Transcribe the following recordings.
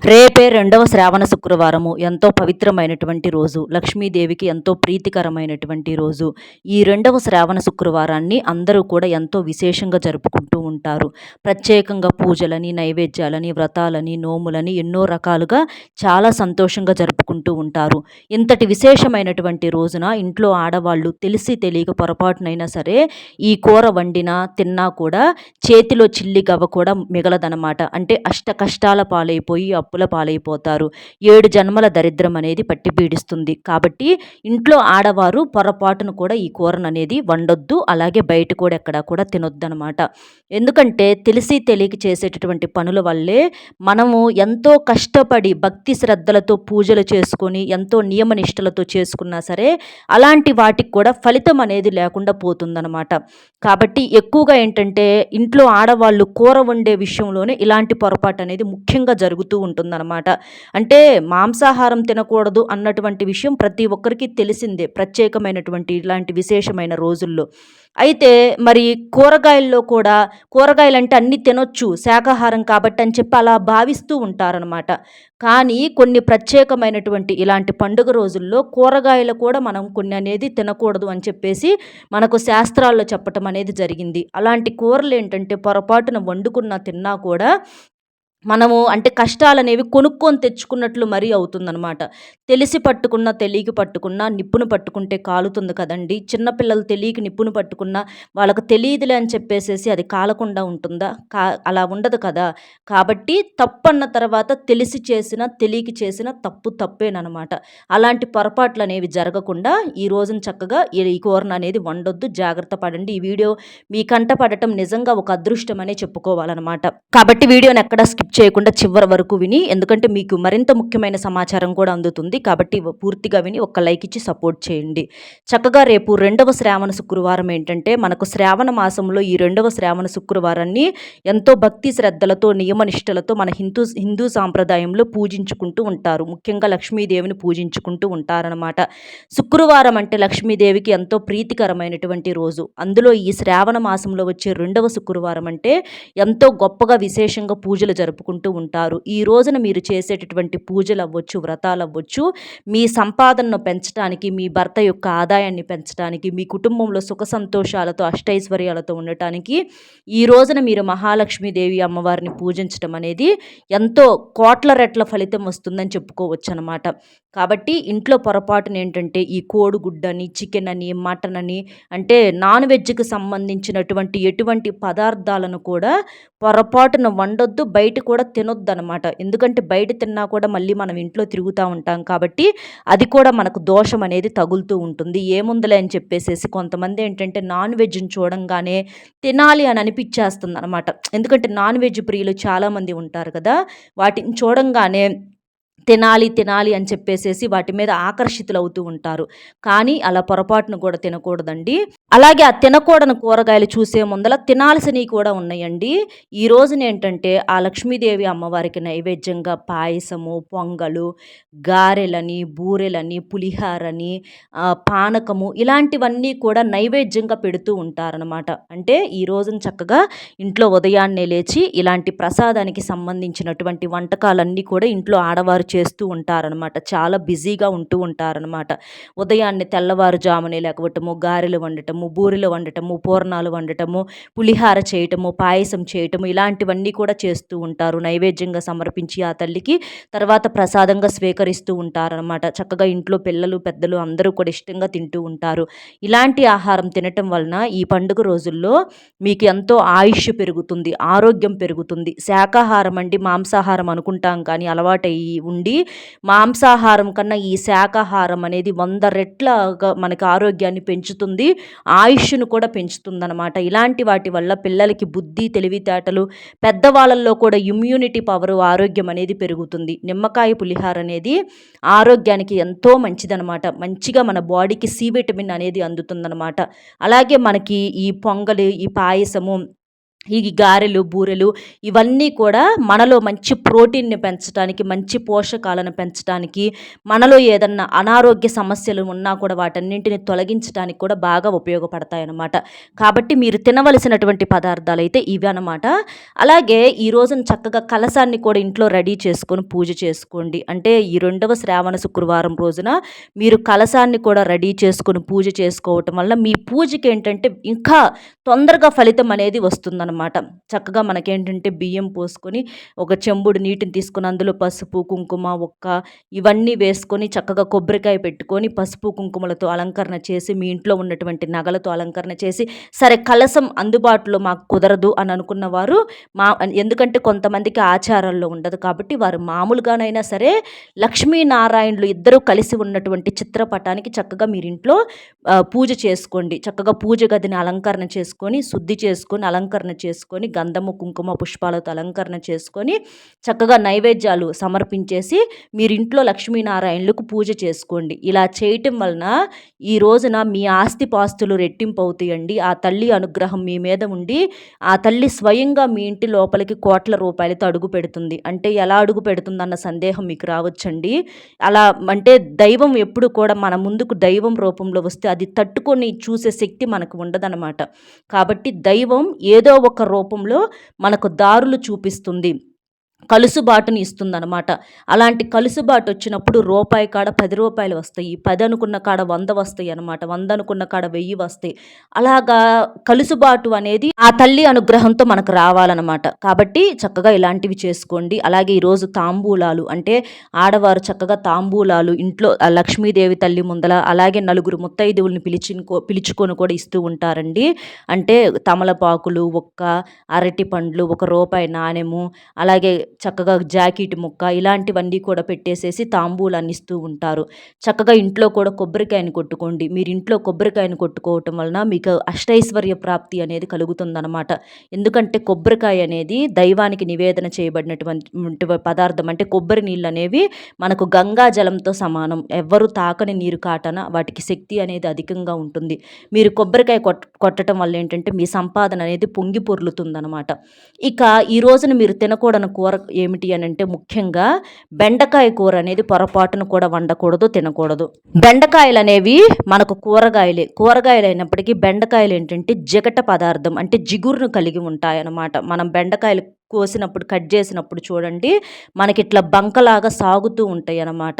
రేపే రెండవ శ్రావణ శుక్రవారము. ఎంతో పవిత్రమైనటువంటి రోజు. లక్ష్మీదేవికి ఎంతో ప్రీతికరమైనటువంటి రోజు. ఈ రెండవ శ్రావణ శుక్రవారాన్ని అందరూ కూడా ఎంతో విశేషంగా జరుపుకుంటూ ఉంటారు. ప్రత్యేకంగా పూజలని, నైవేద్యాలని, వ్రతాలని, నోములని ఎన్నో రకాలుగా చాలా సంతోషంగా జరుపుకుంటూ ఉంటారు. ఇంతటి విశేషమైనటువంటి రోజున ఇంట్లో ఆడవాళ్ళు తెలిసి తెలియక పొరపాటునైనా సరే ఈ కూర వండినా, తిన్నా కూడా చేతిలో చిల్లి గవ్వ కూడా మిగలదనమాట. అంటే అష్ట కష్టాల పాలైపోయి అప్పుల పాలైపోతారు. 7 జన్మల దరిద్రం అనేది పట్టి పీడిస్తుంది. కాబట్టి ఇంట్లో ఆడవారు పొరపాటును కూడా ఈ కూరననేది వండొద్దు. అలాగే బయట కూడా ఎక్కడా కూడా తినొద్దనమాట. ఎందుకంటే తెలిసి తెలియక చేసేటటువంటి పనుల వల్లే మనము ఎంతో కష్టపడి భక్తి శ్రద్ధలతో పూజలు చేసుకొని ఎంతో నియమనిష్టలతో చేసుకున్నా సరే అలాంటి వాటికి కూడా ఫలితం అనేది లేకుండా పోతుందనమాట. కాబట్టి ఎక్కువగా ఏంటంటే ఇంట్లో ఆడవాళ్ళు కూర వండే విషయంలోనే ఇలాంటి పొరపాటు అనేది ముఖ్యంగా జరుగుతూ ఉంటుందన్నమాట. అంటే మాంసాహారం తినకూడదు అన్నటువంటి విషయం ప్రతి ఒక్కరికి తెలిసిందే ప్రత్యేకమైనటువంటి ఇలాంటి విశేషమైన రోజుల్లో. అయితే మరి కూరగాయల్లో కూడా కూరగాయలంటే అన్నీ తినొచ్చు శాకాహారం కాబట్టి అని చెప్పి అలా భావిస్తూ ఉంటారనమాట. కానీ కొన్ని ప్రత్యేకమైనటువంటి ఇలాంటి పండుగ రోజుల్లో కూరగాయలు కూడా మనం కొన్ని అనేది తినకూడదు అని చెప్పేసి మనకు శాస్త్రాల్లో చెప్పటం అనేది జరిగింది. అలాంటి కూరలు ఏంటంటే పొరపాటున వండుకున్నా తిన్నా కూడా మనము అంటే కష్టాలనేవి కొనుక్కొని తెచ్చుకున్నట్లు మరీ అవుతుందనమాట. తెలిసి పట్టుకున్నా, తెలియక పట్టుకున్నా నిప్పును పట్టుకుంటే కాలుతుంది కదండీ! చిన్నపిల్లలు తెలియక నిప్పును పట్టుకున్నా వాళ్ళకి తెలీదులే అని చెప్పేసేసి అది కాలకుండా ఉంటుందా? అలా ఉండదు కదా! కాబట్టి తప్పన్న తర్వాత తెలిసి చేసినా, తెలియక చేసినా తప్పు తప్పేననమాట. అలాంటి పొరపాట్లనేవి జరగకుండా ఈ రోజున చక్కగా ఈ కూరననేది వండొద్దు. జాగ్రత్త పడండి. ఈ వీడియో మీ కంట పడటం నిజంగా ఒక అదృష్టమనే చెప్పుకోవాలనమాట. కాబట్టి వీడియోని ఎక్కడా స్కిప్ చేయకుండా చివరి వరకు విని ఎందుకంటే మీకు మరింత ముఖ్యమైన సమాచారం కూడా అందుతుంది. కాబట్టి పూర్తిగా విని ఒక లైక్ ఇచ్చి సపోర్ట్ చేయండి. చక్కగా రేపు రెండవ శ్రావణ శుక్రవారం ఏంటంటే మనకు శ్రావణ మాసంలో ఈ రెండవ శ్రావణ శుక్రవారాన్ని ఎంతో భక్తి శ్రద్ధలతో నియమనిష్టలతో మన హిందూ సాంప్రదాయంలో పూజించుకుంటూ ఉంటారు. ముఖ్యంగా లక్ష్మీదేవిని పూజించుకుంటూ ఉంటారనమాట. శుక్రవారం అంటే లక్ష్మీదేవికి ఎంతో ప్రీతికరమైనటువంటి రోజు. అందులో ఈ శ్రావణ మాసంలో వచ్చే రెండవ శుక్రవారం అంటే ఎంతో గొప్పగా విశేషంగా పూజలు జరుపుకుంటూ ఉంటారు. ఈ రోజున మీరు చేసేటటువంటి పూజలు అవ్వచ్చు, వ్రతాలు అవ్వచ్చు, మీ సంపాదనను పెంచడానికి, మీ భర్త యొక్క ఆదాయాన్ని పెంచడానికి, మీ కుటుంబంలో సుఖ సంతోషాలతో అష్టైశ్వర్యాలతో ఉండటానికి ఈ రోజున మీరు మహాలక్ష్మీదేవి అమ్మవారిని పూజించడం అనేది ఎంతో కోట్ల రెట్ల ఫలితం వస్తుందని చెప్పుకోవచ్చు అనమాట. కాబట్టి ఇంట్లో పొరపాటున ఏంటంటే ఈ కోడిగుడ్డని, చికెన్ అని, మటన్ అని అంటే నాన్ వెజ్కి సంబంధించినటువంటి ఎటువంటి పదార్థాలను కూడా పొరపాటున వండొద్దు. బయట కూడా తినొద్దనమాట. ఎందుకంటే బయట తిన్నా కూడా మళ్ళీ మనం ఇంట్లో తిరుగుతూ ఉంటాం కాబట్టి అది కూడా మనకు దోషం అనేది తగులుతూ ఉంటుంది. ఏముందిలే అని చెప్పేసేసి కొంతమంది ఏంటంటే నాన్ వెజ్ని చూడంగానే తినాలి అని అనిపించేస్తుంది అనమాట. ఎందుకంటే నాన్ వెజ్ ప్రియులు చాలామంది ఉంటారు కదా! వాటిని చూడంగానే తినాలి తినాలి అని చెప్పేసేసి వాటి మీద ఆకర్షితులవుతూ ఉంటారు. కానీ అలా పొరపాటును కూడా తినకూడదండి. అలాగే ఆ తినకూడని కూరగాయలు చూసే ముందల తినాల్సినవి కూడా ఉన్నాయండి. ఈ రోజున ఏంటంటే ఆ లక్ష్మీదేవి అమ్మవారికి నైవేద్యంగా పాయసము, పొంగలు, గారెలని, బూరెలని, పులిహారని, పానకము ఇలాంటివన్నీ కూడా నైవేద్యంగా పెడుతూ ఉంటారనమాట. అంటే ఈ రోజున చక్కగా ఇంట్లో ఉదయాన్నే లేచి ఇలాంటి ప్రసాదానికి సంబంధించినటువంటి వంటకాలన్నీ కూడా ఇంట్లో ఆడవారు చేస్తూ ఉంటారనమాట. చాలా బిజీగా ఉంటూ ఉంటారనమాట. ఉదయాన్నే తెల్లవారుజామునే లెగవటము, గారెలు వండటము, బూరెలు వండటము, పూర్ణాలు వండటము, పులిహార చేయటము, పాయసం చేయటము ఇలాంటివన్నీ కూడా చేస్తూ ఉంటారు. నైవేద్యంగా సమర్పించి ఆ తల్లికి తర్వాత ప్రసాదంగా స్వీకరిస్తూ ఉంటారనమాట. చక్కగా ఇంట్లో పిల్లలు, పెద్దలు అందరూ కూడా ఇష్టంగా తింటూ ఉంటారు. ఇలాంటి ఆహారం తినటం వలన ఈ పండుగ రోజుల్లో మీకు ఎంతో ఆయుష్ పెరుగుతుంది, ఆరోగ్యం పెరుగుతుంది. శాకాహారం అండి మాంసాహారం అనుకుంటాం కానీ అలవాటయ్యి ఉండి మాంసాహారం కన్నా ఈ శాకాహారం అనేది 100 రెట్లగా మనకి ఆరోగ్యాన్ని పెంచుతుంది, ఆయుష్ను కూడా పెంచుతుందన్నమాట. ఇలాంటి వాటి వల్ల పిల్లలకి బుద్ధి, తెలివితేటలు, పెద్దవాళ్ళల్లో కూడా ఇమ్యూనిటీ పవరు, ఆరోగ్యం అనేది పెరుగుతుంది. నిమ్మకాయ పులిహార అనేది ఆరోగ్యానికి ఎంతో మంచిదనమాట. మంచిగా మన బాడీకి సి విటమిన్ అనేది అందుతుందన్నమాట. అలాగే మనకి ఈ పొంగలి, ఈ పాయసము ఈ గారెలు, బూరెలు ఇవన్నీ కూడా మనలో మంచి ప్రోటీన్‌ని పెంచటానికి, మంచి పోషకాలను పెంచటానికి, మనలో ఏదన్నా అనారోగ్య సమస్యలు ఉన్నా కూడా వాటన్నింటిని తొలగించటానికి కూడా బాగా ఉపయోగపడతాయన్నమాట. కాబట్టి మీరు తినవలసినటువంటి పదార్థాలైతే ఇవన్నమాట. అలాగే ఈ రోజున చక్కగా కలశాన్ని కూడా ఇంట్లో రెడీ చేసుకొని పూజ చేసుకోండి. అంటే ఈ రెండవ శ్రావణ శుక్రవారం రోజున మీరు కలశాన్ని కూడా రెడీ చేసుకొని పూజ చేసుకోవటం వల్ల మీ పూజకేంటంటే ఇంకా తొందరగా ఫలితం అనేది వస్తుందనమాట. చక్కగా మనకేంటంటే బియ్యం పోసుకొని ఒక చెంబుడు నీటిని తీసుకొని అందులో పసుపు, కుంకుమ, ఇవన్నీ వేసుకొని చక్కగా కొబ్బరికాయ పెట్టుకొని పసుపు, కుంకుమలతో అలంకరణ చేసి మీ ఇంట్లో ఉన్నటువంటి నగలతో అలంకరణ చేసి సరే కలశం అందుబాటులో మాకు కుదరదు అని అనుకున్న వారు ఎందుకంటే కొంతమందికి ఆచారాల్లో ఉండదు కాబట్టి వారు మామూలుగానైనా సరే లక్ష్మీనారాయణులు ఇద్దరూ కలిసి ఉన్నటువంటి చిత్రపటానికి చక్కగా మీరింట్లో పూజ చేసుకోండి. చక్కగా పూజ గదిని అలంకరణ చేసుకొని శుద్ధి చేసుకొని అలంకరణ చేసుకొని గంధము కుంకుమ పుష్పాలతో అలంకరణ చేసుకొని చక్కగా నైవేద్యాలు సమర్పించేసి మీరింట్లో లక్ష్మీనారాయణులకు పూజ చేసుకోండి. ఇలా చేయటం వలన ఈ రోజున మీ ఆస్తిపాస్తులు రెట్టింపు అవుతాయండి. ఆ తల్లి అనుగ్రహం మీ మీద ఉండి ఆ తల్లి స్వయంగా మీ ఇంటి లోపలికి కోట్ల రూపాయలతో అడుగు పెడుతుంది. అంటే ఎలా అడుగు పెడుతుందన్న సందేహం మీకు రావచ్చండి. అలా అంటే దైవం ఎప్పుడు కూడా మన ముందుకు దైవం రూపంలో వస్తే అది తట్టుకొని చూసే శక్తి మనకు ఉండదన్నమాట. కాబట్టి దైవం ఏదో ఒక రూపంలో మనకు దారులు చూపిస్తుంది. కలుసుబాటుని ఇస్తుందనమాట. అలాంటి కలుసుబాటు వచ్చినప్పుడు రూపాయి కాడ రూ. 10 వస్తాయి. 10 అనుకున్న కాడ 100 వస్తాయి అనమాట. 100 అనుకున్న కాడ 1000 వస్తాయి. అలాగా కలుసుబాటు అనేది ఆ తల్లి అనుగ్రహంతో మనకు రావాలన్నమాట. కాబట్టి చక్కగా ఇలాంటివి చేసుకోండి. అలాగే ఈరోజు తాంబూలాలు అంటే ఆడవారు చక్కగా తాంబూలాలు ఇంట్లో లక్ష్మీదేవి తల్లి ముందల అలాగే నలుగురు ముత్తైదువుల్ని పిలుచుకొని కూడా ఇస్తూ ఉంటారండి. అంటే తమలపాకులు, అరటి పండ్లు, రూపాయి నాణెము, అలాగే చక్కగా జాకెట్ ముక్క ఇలాంటివన్నీ కూడా పెట్టేసేసి తాంబూలాన్ని ఇస్తూ ఉంటారు. చక్కగా ఇంట్లో కూడా కొబ్బరికాయని కొట్టుకోండి. మీరు ఇంట్లో కొబ్బరికాయని కొట్టుకోవటం వలన మీకు అష్టైశ్వర్య ప్రాప్తి అనేది కలుగుతుందన్నమాట. ఎందుకంటే కొబ్బరికాయ అనేది దైవానికి నివేదన చేయబడినటువంటి పదార్థం. అంటే కొబ్బరి నీళ్ళు అనేవి మనకు గంగా జలంతో సమానం. ఎవ్వరు తాకని నీరు కాటన వాటికి శక్తి అనేది అధికంగా ఉంటుంది. మీరు కొబ్బరికాయ కొట్టడం వల్ల ఏంటంటే మీ సంపాదన అనేది పొంగి పొర్లుతుందన్నమాట. ఇక ఈ రోజున మీరు తినకూడని కూర ఏమిటి అని అంటే ముఖ్యంగా బెండకాయ కూర అనేది పొరపాటును కూడా వండకూడదు, తినకూడదు. బెండకాయలు అనేవి మనకు కూరగాయలు అయినప్పటికీ బెండకాయలు ఏంటంటే జిగట పదార్థం అంటే జిగురును కలిగి ఉంటాయన్నమాట. మనం బెండకాయలు కోసినప్పుడు కట్ చేసినప్పుడు చూడండి మనకి ఇట్లా బంకలాగా సాగుతూ ఉంటాయి అన్నమాట.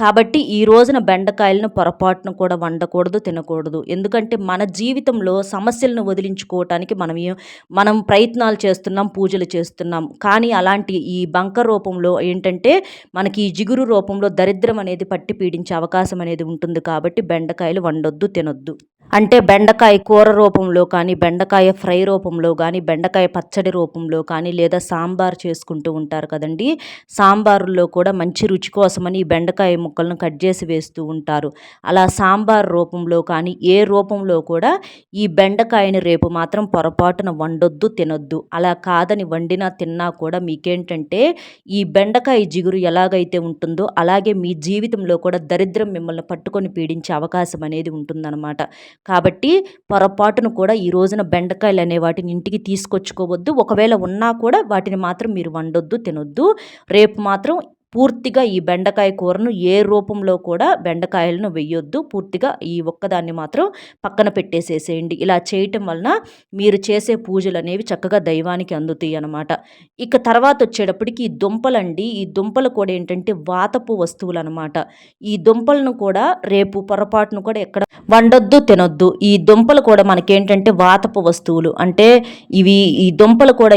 కాబట్టి ఈ రోజున బెండకాయలను పొరపాటును కూడా వండకూడదు, తినకూడదు. ఎందుకంటే మన జీవితంలో సమస్యలను వదిలించుకోవటానికి మనం ప్రయత్నాలు చేస్తున్నాం, పూజలు చేస్తున్నాం. కానీ అలాంటి ఈ బంక రూపంలో ఏంటంటే మనకి ఈ జిగురు రూపంలో దరిద్రం అనేది పట్టి పీడించే అవకాశం అనేది ఉంటుంది. కాబట్టి బెండకాయలు వండొద్దు, తినొద్దు. అంటే బెండకాయ కూర రూపంలో కానీ, బెండకాయ ఫ్రై రూపంలో కానీ, బెండకాయ పచ్చడి రూపంలో కానీ లేదా సాంబార్ చేసుకుంటూ ఉంటారు కదండి. సాంబారులో కూడా మంచి రుచి కోసమని ఈ బెండకాయ ముక్కలను కట్ చేసి వేస్తూ ఉంటారు. అలా సాంబార్ రూపంలో కానీ ఏ రూపంలో కూడా ఈ బెండకాయని రేపు మాత్రం పొరపాటున వండొద్దు, తినొద్దు. అలా కాదని వండినా తిన్నా కూడా మీకేంటంటే ఈ బెండకాయ జిగురు ఎలాగైతే ఉంటుందో అలాగే మీ జీవితంలో కూడా దరిద్రం మిమ్మల్ని పట్టుకొని పీడించే అవకాశం అనేది ఉంటుందన్నమాట. కాబట్టి పొరపాటును కూడా ఈ రోజున బెండకాయలు అనే వాటిని ఇంటికి తీసుకొచ్చుకోవద్దు. ఒకవేళ ఉన్నా కూడా వాటిని మాత్రం మీరు వండొద్దు, తినొద్దు. రేపు మాత్రం పూర్తిగా ఈ బెండకాయ కూరను ఏ రూపంలో కూడా బెండకాయలను వెయ్యొద్దు. పూర్తిగా ఈ ఒక్కదాన్ని మాత్రం పక్కన పెట్టేసేసేయండి. ఇలా చేయటం వలన మీరు చేసే పూజలు అనేవి చక్కగా దైవానికి అందుతాయి అన్నమాట. ఇక తర్వాత వచ్చేటప్పటికి ఈ దుంపలండి. ఈ దుంపలు కూడా ఏంటంటే వాతపు వస్తువులు అనమాట. ఈ దుంపలను కూడా రేపు పొరపాటును కూడా ఎక్కడ వండొద్దు, తినొద్దు. ఈ దుంపలు కూడా మనకేంటంటే వాతపు వస్తువులు. అంటే ఈ దుంపలు కూడా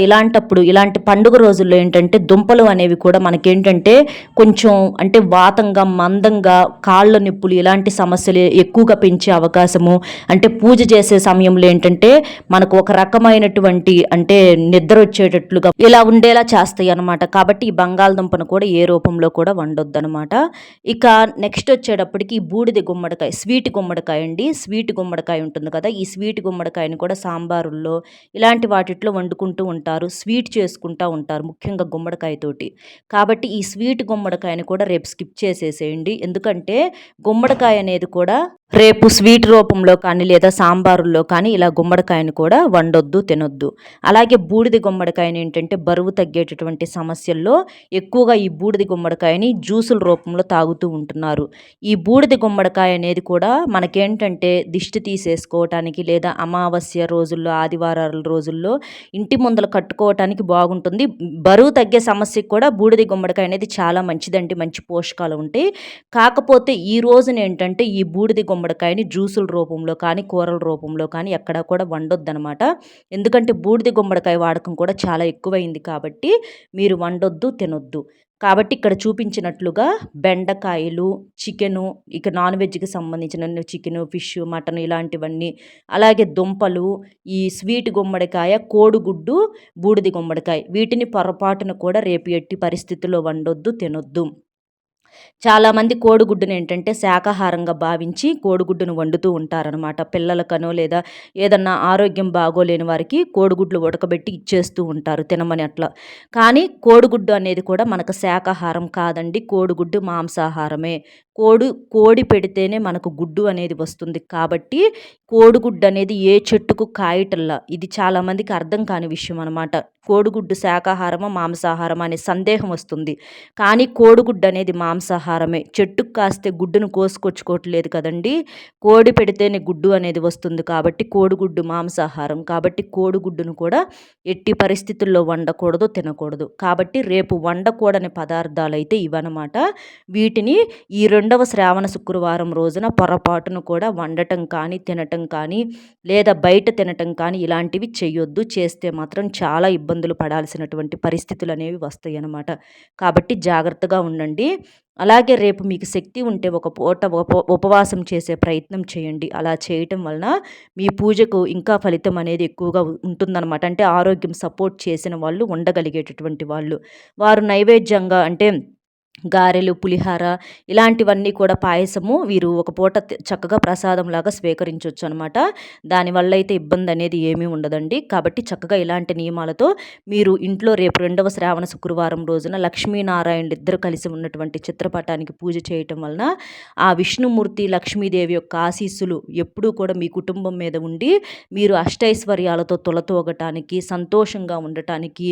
ఇలాంటి పండుగ రోజుల్లో ఏంటంటే దుంపలు అనేవి కూడా మనకేంటంటే కొంచెం అంటే వాతంగా, మందంగా, కాళ్ళ నొప్పులు ఇలాంటి సమస్యలు ఎక్కువగా పెంచే అవకాశము. అంటే పూజ చేసే సమయంలో ఏంటంటే మనకు ఒక రకమైనటువంటి అంటే నిద్ర వచ్చేటట్లుగా ఇలా ఉండేలా చేస్తాయి అనమాట. కాబట్టి ఈ బంగాళదుంపను కూడా ఏ రూపంలో కూడా వండొద్దు అనమాట. ఇక నెక్స్ట్ వచ్చేటప్పటికి బూడిద గుమ్మడికాయ, స్వీట్ గుమ్మడికాయ అండి. స్వీట్ గుమ్మడికాయ ఉంటుంది కదా, ఈ స్వీట్ గుమ్మడికాయని కూడా సాంబారుల్లో ఇలాంటి వాటిట్లో వండుకుంటూ ఉంటారు. స్వీట్ చేసుకుంటూ ఉంటారు ముఖ్యంగా గుమ్మడికాయతోటి. కాబట్టి ఈ స్వీట్ గుమ్మడికాయని కూడా రేపు స్కిప్ చేసేసేయండి. ఎందుకంటే గుమ్మడికాయ అనేది కూడా రేపు స్వీట్ రూపంలో కానీ లేదా సాంబారుల్లో కానీ ఇలా గుమ్మడికాయను కూడా వండొద్దు, తినొద్దు. అలాగే బూడిద గుమ్మడికాయని ఏంటంటే బరువు తగ్గేటటువంటి సమస్యల్లో ఎక్కువగా ఈ బూడిద గుమ్మడికాయని జ్యూసుల రూపంలో తాగుతూ ఉంటున్నారు. ఈ బూడిద గుమ్మడికాయ అనేది కూడా మనకేంటంటే దిష్టి తీసేసుకోవటానికి లేదా అమావాస్య రోజుల్లో, ఆదివారాల రోజుల్లో ఇంటి ముందల కట్టుకోవటానికి బాగుంటుంది. బరువు తగ్గే సమస్యకు కూడా బూడిద గుమ్మడికాయ అనేది చాలా మంచిదండి. మంచి పోషకాలు ఉంటాయి. కాకపోతే ఈ రోజున ఏంటంటే ఈ బూడిద గుమ్మడికాయని జ్యూసుల రూపంలో కానీ, కూరల రూపంలో కానీ ఎక్కడా కూడా వండొద్దనమాట. ఎందుకంటే బూడిద గుమ్మడికాయ వాడకం కూడా చాలా ఎక్కువైంది కాబట్టి మీరు వండొద్దు, తినొద్దు. కాబట్టి ఇక్కడ చూపించినట్లుగా బెండకాయలు, చికెను, ఇక నాన్ వెజ్‌కి సంబంధించిన చికెను, ఫిష్, మటన్ ఇలాంటివన్నీ, అలాగే దుంపలు, ఈ స్వీట్ గుమ్మడికాయ, కోడిగుడ్డు, బూడిద గుమ్మడికాయ వీటిని పొరపాటున కూడా రేపు ఎట్టి పరిస్థితుల్లో వండొద్దు, తినొద్దు. చాలామంది కోడిగుడ్డుని ఏంటంటే శాకాహారంగా భావించి కోడిగుడ్డును వండుతూ ఉంటారనమాట. పిల్లలకనో లేదా ఏదన్నా ఆరోగ్యం బాగోలేని వారికి కోడిగుడ్లు ఉడకబెట్టి ఇచ్చేస్తూ ఉంటారు తినమని అట్లా. కానీ కోడిగుడ్డు అనేది కూడా మనకు శాకాహారం కాదండి. కోడిగుడ్డు మాంసాహారమే. కోడి పెడితేనే మనకు గుడ్డు అనేది వస్తుంది. కాబట్టి కోడిగుడ్డు అనేది ఏ చెట్టుకు కాయటల్లా. ఇది చాలామందికి అర్థం కాని విషయం అనమాట. కోడిగుడ్డు శాకాహారమా, మాంసాహారమా అనే సందేహం వస్తుంది. కానీ కోడిగుడ్డు అనేది మాంసాహారమే. చెట్టుకు కాస్తే గుడ్డును కోసుకొచ్చుకోవట్లేదు కదండీ! కోడి పెడితేనే గుడ్డు అనేది వస్తుంది కాబట్టి కోడిగుడ్డు మాంసాహారం. కాబట్టి కోడిగుడ్డును కూడా ఎట్టి పరిస్థితుల్లో వండకూడదు, తినకూడదు. కాబట్టి రేపు వండకూడని పదార్థాలైతే ఇవన్నమాట. వీటిని ఈ రెండవ శ్రావణ శుక్రవారం రోజున పొరపాటును కూడా వండటం కానీ, తినటం కానీ, లేదా బయట తినటం కానీ ఇలాంటివి చెయ్యొద్దు. చేస్తే మాత్రం చాలా ఇబ్బందులు పడాల్సినటువంటి పరిస్థితులు అనేవి వస్తాయి అన్నమాట. కాబట్టి జాగ్రత్తగా ఉండండి. అలాగే రేపు మీకు శక్తి ఉంటే ఒక పూట ఉపవాసం చేసే ప్రయత్నం చేయండి. అలా చేయటం వలన మీ పూజకు ఇంకా ఫలితం అనేది ఎక్కువగా ఉంటుందన్నమాట. అంటే ఆరోగ్యం సపోర్ట్ చేసిన వాళ్ళు, ఉండగలిగేటటువంటి వాళ్ళు. వారు నైవేద్యంగా అంటే గారెలు, పులిహార ఇలాంటివన్నీ కూడా పాయసము వీరు ఒక పూట చక్కగా ప్రసాదంలాగా స్వీకరించొచ్చు అనమాట. దానివల్ల అయితే ఇబ్బంది అనేది ఏమీ ఉండదండి. కాబట్టి చక్కగా ఇలాంటి నియమాలతో మీరు ఇంట్లో రేపు రెండవ శ్రావణ శుక్రవారం రోజున లక్ష్మీనారాయణులు ఇద్దరు కలిసి ఉన్నటువంటి చిత్రపటానికి పూజ చేయటం వలన ఆ విష్ణుమూర్తి, లక్ష్మీదేవి యొక్క ఆశీస్సులు ఎప్పుడూ కూడా మీ కుటుంబం మీద ఉండి మీరు అష్టైశ్వర్యాలతో తులతూగటానికి, సంతోషంగా ఉండటానికి,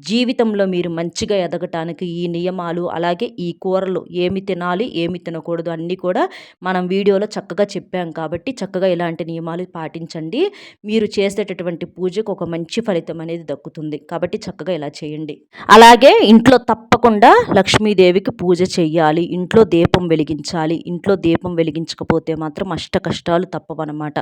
జీవితంలో మీరు మంచిగా ఎదగటానికి ఈ నియమాలు అలాగే ఈ కూరలు ఏమి తినాలి, ఏమి తినకూడదు అన్నీ కూడా మనం వీడియోలో చక్కగా చెప్పాం కాబట్టి చక్కగా ఇలాంటి నియమాలు పాటించండి. మీరు చేసేటటువంటి పూజకు ఒక మంచి ఫలితం అనేది దక్కుతుంది. కాబట్టి చక్కగా ఇలా చేయండి. అలాగే ఇంట్లో తప్పకుండా లక్ష్మీదేవికి పూజ చెయ్యాలి. ఇంట్లో దీపం వెలిగించాలి. ఇంట్లో దీపం వెలిగించకపోతే మాత్రం అష్ట కష్టాలు తప్పవన్నమాట.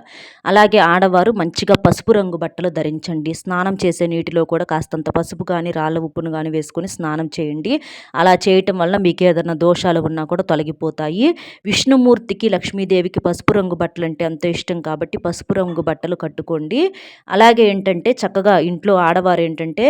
అలాగే ఆడవారు మంచిగా పసుపు రంగు బట్టలు ధరించండి. స్నానం చేసే నీటిలో కూడా కాస్తంత పసుపు కానీ, రాళ్ళ ఉప్పును కానీ వేసుకొని స్నానం చేయండి. అలా చేయటం వల్ల మీకు ఏదైనా దోషాలు ఉన్నా కూడా తొలగిపోతాయి. విష్ణుమూర్తికి, లక్ష్మీదేవికి పసుపు రంగు బట్టలు అంటే అంత ఇష్టం కాబట్టి పసుపు రంగు బట్టలు కట్టుకోండి. అలాగే ఏంటంటే చక్కగా ఇంట్లో ఆడవారు ఏంటంటే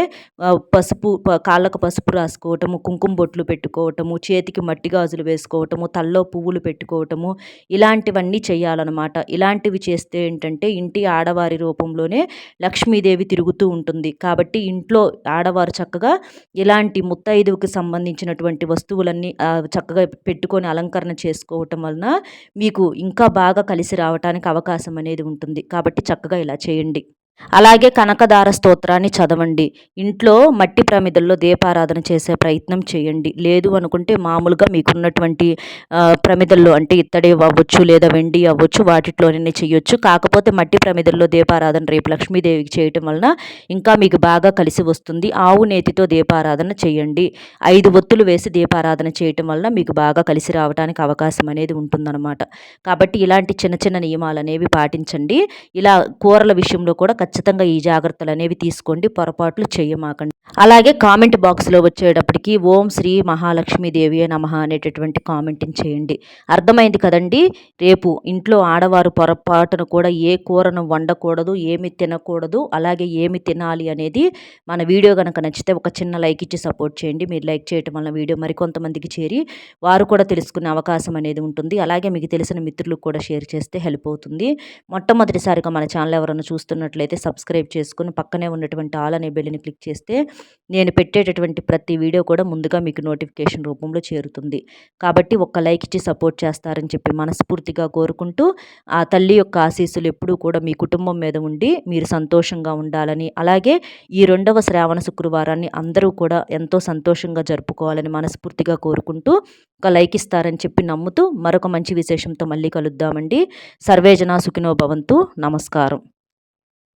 పసుపు కాళ్ళకు పసుపు రాసుకోవటము, కుంకుమ బొట్లు పెట్టుకోవటము, చేతికి మట్టి గాజులు వేసుకోవటము, తల్లో పువ్వులు పెట్టుకోవటము ఇలాంటివన్నీ చేయాలన్నమాట. ఇలాంటివి చేస్తే ఏంటంటే ఇంటి ఆడవారి రూపంలోనే లక్ష్మీదేవి తిరుగుతూ ఉంటుంది. కాబట్టి ఇంట్లో ఆడవారు చక్కగా ఇలాంటి ముత్తైదువుకి సంబంధించినటువంటి వస్తువులన్నీ చక్కగా పెట్టుకొని అలంకరణ చేసుకోవటం వలన మీకు ఇంకా బాగా కలిసి రావటానికి అవకాశం అనేది ఉంటుంది. కాబట్టి చక్కగా ఇలా చేయండి. అలాగే కనకదార స్తోత్రాన్ని చదవండి. ఇంట్లో మట్టి ప్రమిదల్లో దీపారాధన చేసే ప్రయత్నం చేయండి. లేదు అనుకుంటే మామూలుగా మీకున్నటువంటి ప్రమిదల్లో అంటే ఇత్తడి అవ్వచ్చు లేదా వెండి అవ్వచ్చు వాటిలోనే చేయొచ్చు. కాకపోతే మట్టి ప్రమిదల్లో దీపారాధన రేపు లక్ష్మీదేవికి చేయటం వలన ఇంకా మీకు బాగా కలిసి వస్తుంది. ఆవు నేతితో దీపారాధన చేయండి. 5 ఒత్తులు వేసి దీపారాధన చేయటం వలన మీకు బాగా కలిసి రావడానికి అవకాశం అనేది ఉంటుందన్నమాట. కాబట్టి ఇలాంటి చిన్న చిన్న నియమాలు అనేవి పాటించండి. ఇలా కూరల విషయంలో కూడా ఖచ్చితంగా ఈ జాగ్రత్తలు అనేవి తీసుకోండి. పొరపాట్లు చేయమాకండి. అలాగే కామెంట్ బాక్స్లో వచ్చేటప్పటికి ఓం శ్రీ మహాలక్ష్మీదేవి నమః అనేటటువంటి కామెంటింగ్ చేయండి. అర్థమైంది కదండి. రేపు ఇంట్లో ఆడవారు పొరపాటును కూడా ఏ కూరను వండకూడదు, ఏమి తినకూడదు, అలాగే ఏమి తినాలి అనేది మన వీడియో కనుక నచ్చితే ఒక చిన్న లైక్ ఇచ్చి సపోర్ట్ చేయండి. మీరు లైక్ చేయటం వల్ల వీడియో మరికొంతమందికి చేరి వారు కూడా తెలుసుకునే అవకాశం అనేది ఉంటుంది. అలాగే మీకు తెలిసిన మిత్రులకు కూడా షేర్ చేస్తే హెల్ప్ అవుతుంది. మొట్టమొదటిసారిగా మన ఛానల్ ఎవరైనా చూస్తున్నట్లయితే సబ్స్క్రైబ్ చేసుకొని పక్కనే ఉన్నటువంటి ఆల్ అనే బెల్ని క్లిక్ చేస్తే నేను పెట్టేటటువంటి ప్రతి వీడియో కూడా ముందుగా మీకు నోటిఫికేషన్ రూపంలో చేరుతుంది. కాబట్టి ఒక్క లైక్ ఇచ్చి సపోర్ట్ చేస్తారని చెప్పి మనస్ఫూర్తిగా కోరుకుంటూ, ఆ తల్లి యొక్క ఆశీస్సులు ఎప్పుడూ కూడా మీ కుటుంబం మీద ఉండి మీరు సంతోషంగా ఉండాలని, అలాగే ఈ 2వ శ్రావణ శుక్రవారాన్ని అందరూ కూడా ఎంతో సంతోషంగా జరుపుకోవాలని మనస్ఫూర్తిగా కోరుకుంటూ, ఒక లైక్ ఇస్తారని చెప్పి నమ్ముతూ మరొక మంచి విశేషంతో మళ్ళీ కలుద్దామండి. సర్వేజన సుఖినో భవంతు. నమస్కారం.